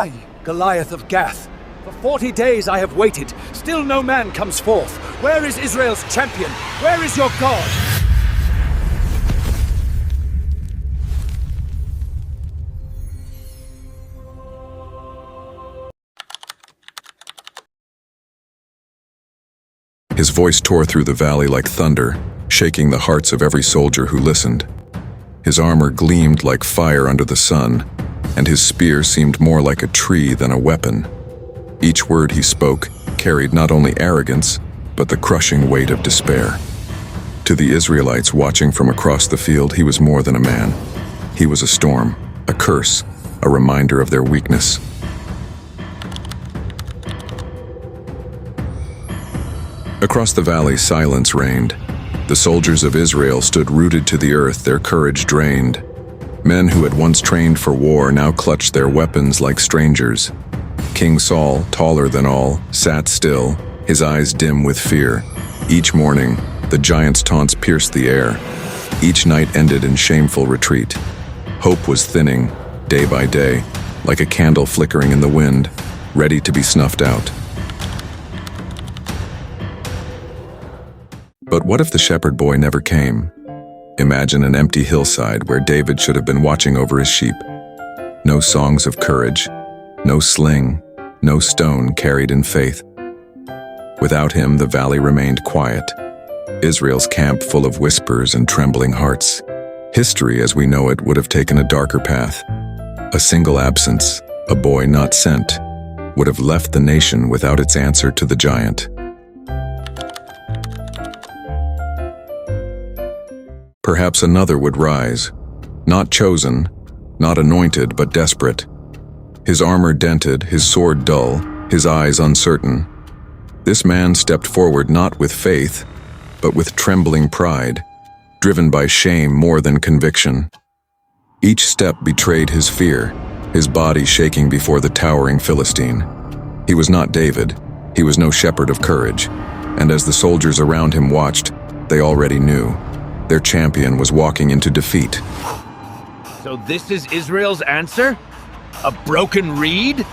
I, Goliath of Gath. For 40 days I have waited. Still no man comes forth. Where is Israel's champion? Where is your God? His voice tore through the valley like thunder, shaking the hearts of every soldier who listened. His armor gleamed like fire under the sun, and his spear seemed more like a tree than a weapon. Each word he spoke carried not only arrogance, but the crushing weight of despair. To the Israelites watching from across the field, he was more than a man. He was a storm, a curse, a reminder of their weakness. Across the valley, silence reigned. The soldiers of Israel stood rooted to the earth, their courage drained. Men who had once trained for war now clutched their weapons like strangers. King Saul, taller than all, sat still, his eyes dim with fear. Each morning, the giant's taunts pierced the air. Each night ended in shameful retreat. Hope was thinning, day by day, like a candle flickering in the wind, ready to be snuffed out. But what if the shepherd boy never came? Imagine an empty hillside where David should have been watching over his sheep. No songs of courage, no sling, no stone carried in faith. Without him, the valley remained quiet, Israel's camp full of whispers and trembling hearts. History as we know it would have taken a darker path. A single absence, a boy not sent, would have left the nation without its answer to the giant. Perhaps another would rise, not chosen, not anointed, but desperate. His armor dented, his sword dull, his eyes uncertain. This man stepped forward not with faith, but with trembling pride, driven by shame more than conviction. Each step betrayed his fear, his body shaking before the towering Philistine. He was not David, he was no shepherd of courage, and as the soldiers around him watched, they already knew. Their champion was walking into defeat. So this is Israel's answer? A broken reed?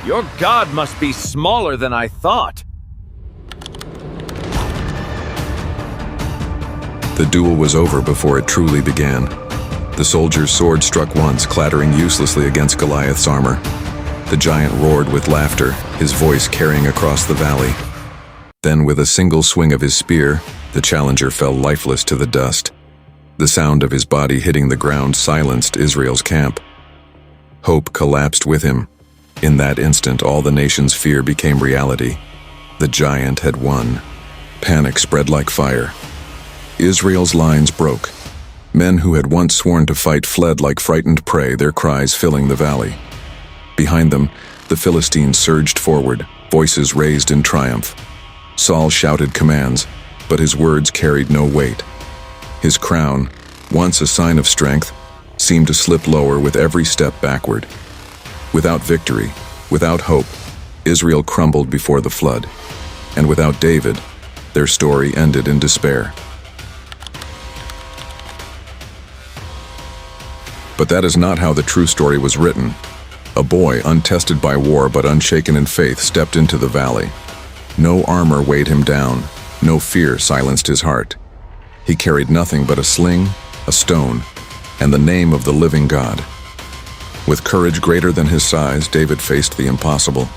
Your God must be smaller than I thought. The duel was over before it truly began. The soldier's sword struck once, clattering uselessly against Goliath's armor. The giant roared with laughter, his voice carrying across the valley. Then, with a single swing of his spear, the challenger fell lifeless to the dust. The sound of his body hitting the ground silenced Israel's camp. Hope collapsed with him. In that instant, all the nation's fear became reality. The giant had won. Panic spread like fire. Israel's lines broke. Men who had once sworn to fight fled like frightened prey, their cries filling the valley. Behind them, the Philistines surged forward, voices raised in triumph. Saul shouted commands, but his words carried no weight. His crown, once a sign of strength, seemed to slip lower with every step backward. Without victory, without hope, Israel crumbled before the flood. And without David, their story ended in despair. But that is not how the true story was written. A boy, untested by war but unshaken in faith, stepped into the valley. No armor weighed him down. No fear silenced his heart. He carried nothing but a sling, a stone, and the name of the living God. With courage greater than his size, David faced the impossible.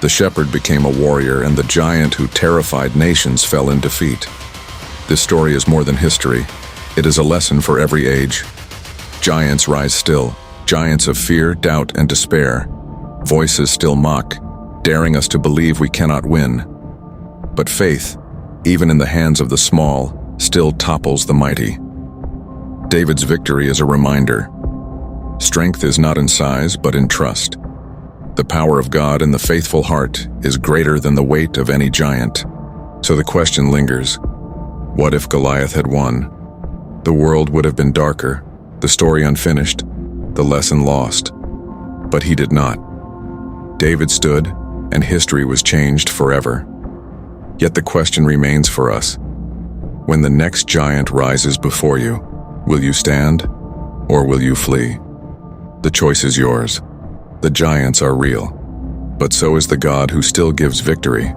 The shepherd became a warrior, and the giant who terrified nations fell in defeat. This story is more than history. It is a lesson for every age. Giants rise still, giants of fear, doubt, and despair. Voices still mock, daring us to believe we cannot win. But faith, even in the hands of the small, still topples the mighty. David's victory is a reminder. Strength is not in size, but in trust. The power of God in the faithful heart is greater than the weight of any giant. So the question lingers, what if Goliath had won? The world would have been darker, the story unfinished, the lesson lost. But he did not. David stood, and history was changed forever. Yet the question remains for us. When the next giant rises before you, will you stand or will you flee? The choice is yours. The giants are real. But so is the God who still gives victory.